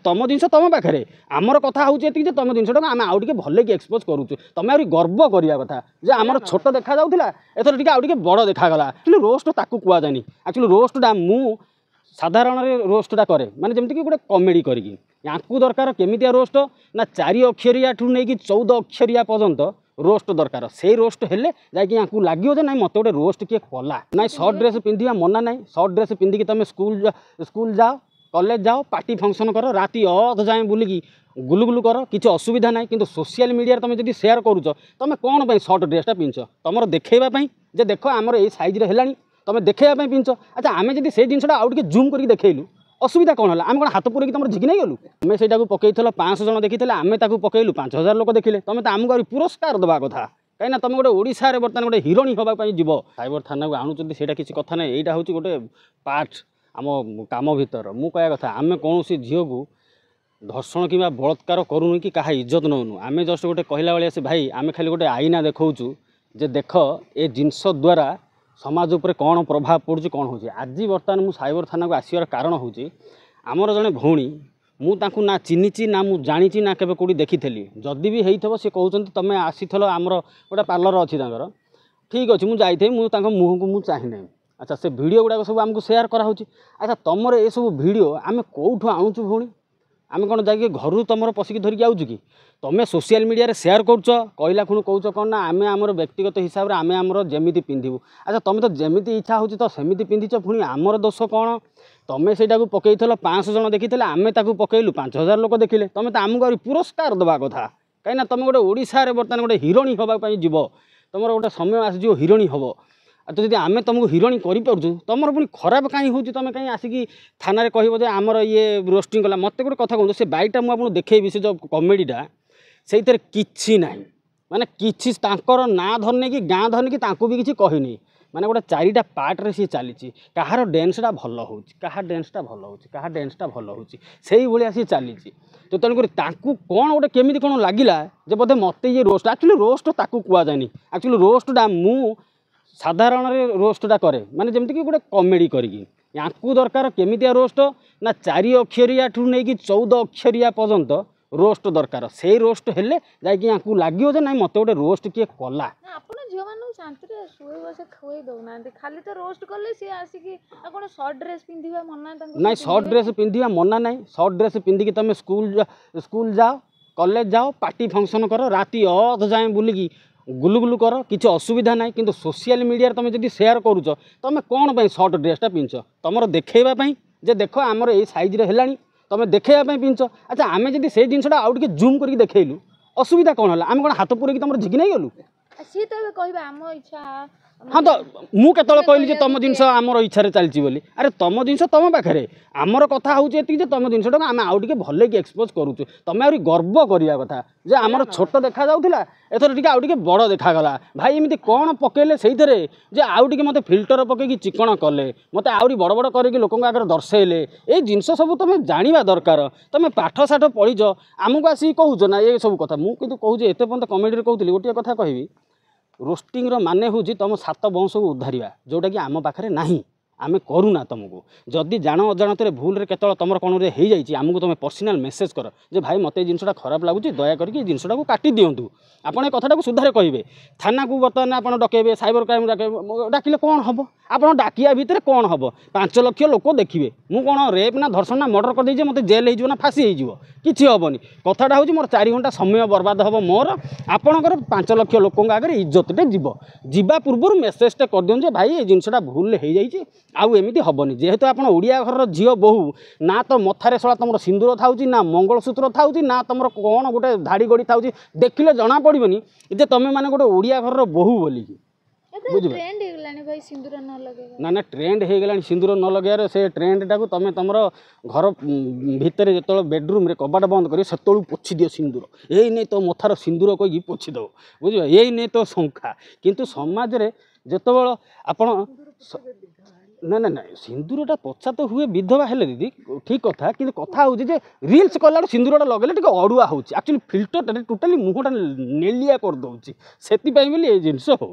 तुम जिन तुम पाखे आमर कथा हूँ ये तुम जिनटा आम आउ टे भल कि एक्सपोज करुचु तुम आहरी गर्व करवा कथा जे आमर छोट देखा जाऊला एथर टे आउ टे बड़ देखागला एक्चुअली रोस्ट ताकू कहुनी एक्चुअली रोस्टा मु साधारण रोस्टा कै माने जमीक गोटे कमेडी करी दरकार केमितिया रोस्ट ना 4 अक्षरिया ठू नहीं 14 अक्षरिया पर्यंत रोस्ट दरकार से रोस्ट हेले जाकि लगे जे ना मत गोटे रोस्ट किए कला ना सर्ट ड्रेस पिंधा मना ना सर्ट ड्रेस पिंधिकी तुम स्कूल जाओ कॉलेज जाओ पार्टी फंक्शन कर राति अध जाए बुलिकी गुलुगुलु कर किसी असुविधा ना कि सोशल मीडिया तुम जब सेयार करुच तुम कौन पर सर्ट ड्रेसटा पिंच तुम देखेवाई जे देख आमर ये सैज्रे है तुम देखेवाई पिंच अच्छा आम जब से जिनटा आउ टे जूम करके देखलु असुविधा कौन है आम कौन हाथ पूरे तुम झिकी नहीं गलु आम से पकई 500 जन देखी आम पकईलु 5000 लोक देखिले तुम तो आमको पुरस्कार देवा कथा कहीं तुम गोटे ओडिशा रे बर्तमान गोटे हिरोणी होगापी जीव साइबर थाना को आणुच्च से किसी कथा ना यहाँ हूँ गोटे पार्ट आम काम भर मु कह कथा आम कौन झील को धर्षण कि बलात्कार करूनु कि क्या इज्जत नौनु आम जस्ट गोटे कहला भाई से भाई आम खाली गोटे आईना देखु जे देख ए जिनस द्वारा समाज उपर कौन प्रभाव पड़ुଛି कौन हो आज बर्तमान मु साइबर थाना को आसवर कारण हूँ आमर जड़े भौणी मुझे ना चिन्हिची ना मु जानी ना केवे कौटी देखी जदि भी होता सी कहते तुम आसील आमर गोटे पार्लर अच्छी ठीक अच्छे मुझे मुँह को मुझे चाहिए अच्छा से वीडियो गुड़ाक सब आमको सेयार कराऊँ अच्छा तुम ये सब वीडियो आम कौटू आणुचु भौणी आम कौन जा घर तुम पशिकी धरिकी आउचु कि तुम सोशल मीडिया रे शेयर करुच कहला खुण कौच कौन ना आम आमर व्यक्तिगत हिसाब से आम आमर जमी पिंधु अच्छा तुम तो जमी इच्छा हो तो सेमती पिंधिच पुणी आमर दोष कौन तुम से पकई 500 जन देखी आम पकईलु 5000 लोक देखिले तुम तो आमको पुरस्कार देवा कथा कहीं तुम गोटे ओडिशा रे बर्तमान गोटे हिरोणी होगापी जीव तुम गोटे समय आसो हिरोणी हम तो जब आम तुमको हिरोणी करूँ तुम पुणी खराब कहीं हो तुम कहीं आसिकी थाना कह आमर ये रोस्टिंग कला मत गोटे कथा कहूँ से बाइकटा मुझे देखी से जो कमेडीटा से किसी ना माने किसी ना धरने कि गाँ धरने कि भी किसी कहनी माने गोटे 4टा पार्ट रे सी चली कहार डांसटा भल हो कहा डांसटा भल हो कहा डांसटा भल हो से भाया सी चली तो तेणुक कौन गोटे केमी कौन लगिला जे बोधे मत ये रोस्ट एक्चुअली रोस्ट ताकू कहुनी एक्चुअली रोस्टा मु साधारण रोस्टा कै माने जमीक गोटे कमेडी करी दरकार केमितिया रोस्ट ना 4 अक्षरिया ठू नहीं 14 अक्षरिया पर्यंत रोस्ट दरकार से रोस्ट हेले जाकि लगे जे ना मत गोटे रोस्ट किए कला झील मान शांति शुए बस खुए दौना खाली तो रोस्ट कले सी आसिकी कौन सर्ट ड्रेस पिंधिबा मना ना सर्ट ड्रेस पिंधिबा मना ना सर्ट ड्रेस पिंधिकी तुम स्कूल जाओ कॉलेज जाओ पार्टी फंक्शन कर राति अध जाए बुलिकी गुलुगुलु कर किसी असुविधा ना कि सोशल मीडिया तुम जब सेयार करुच तुम कौन पर सर्ट ड्रेसटा पिंच तुम देखेवाई जे देख आमर ये सैज्रे है तुम देखेवाई पिंच अच्छा आम जब से जिनटा आउ टे जूम करके देखलु असुविधा कौन है आम कौन हाथ पूरे तुम झिकी नहीं गलु सी तो कहबे आम इच्छा हाँ तो मु केतल कहली तुम जिनस आमर इच्छा चलती बोली अरे तुम जिनस तुम पाखे आमर कथा हूँ ये तुम जिनटा आम आउ टे भल कि एक्सपोज करुचु तुम आहरी गर्व करवा कथा जे आमर छोट देखा जाऊला एथर टे आउ टे बड़ देखागला भाई एमती कौन पकेले से जे आउ टे मत फिल्टर पकईकि चिकण कले मत आहरी बड़ बड़ करके लोक आगे दर्शेले ये जिनस सब तुम जाना दरकार तुम पाठ साठ पढ़ीच आमको आसिक कहूच ना ये सब कथा मुझे कहूँ एत पर्यटन कमेडी कहूली गोटे कथा कहबी रोस्टिंग माने हूँ तुम 7 वंश को उद्धारिया जोटा कि आम पाखे ना आम करूना तुमको जदि जान अजाणत भूल केतल तुम कौन हो जाए आमको तुम पर्सनाल मेसेज कर जे भाई मत जिनटा खराब लगुच दया करके जिनटा को काटी दिंतु आपड़ कथा को सुधारे कहे थाना को बर्तमान आप डकेबे साइबर क्राइम डाकिले कौन हम आप डाकिया भितर कौन हम 5 लाख लोक देखिए मु कौन रेप ना धर्षण ना मर्डर कर दे मत जेल हो फाँसी हो किसी हेनी कथाटा हूँ मोर 4 घंटा समय बर्बाद हम मोर आपणकर 5 लाख लोक आगे इज्जतटे जीवा पूर्व मेसेजटे कर दिखाँ भाई ये जिनटा भूल हो जाए आउ एमती हेनी जेहेतु आप ओडिया घर झील बोहू ना तो मथारे सला तुम सिंदूर था ना मंगलसूत्र था ना तुम कौन गोटे धाड़ी गड़ी था देखिले जना पड़ोनी जे तुम मैंने गोटे ओडिया घर बोहू बोली ना ना ट्रेंड हो गला सिंदूर न लगे से ट्रेंडटा को तुम तुम घर भितर जो बेडरूम कबाट बंद कर से पोछि दियो सिंदूर यही नहीं तो मथार सिंदूर कही पोछिदेव बुझ यही नहीं तो शंका किंतु समाज रे जिते आपण ना ना ना सिंदूरटा पचा तो हुए विधवा हेले दीदी ठीक कथा कि कथा हूँ रिल्स कला सिंदूरटा लगे टे अड़ुआ हो एक्चुअली फिल्टरटा टोटाली मुहटा नेलिया कर दौर से जिनस हो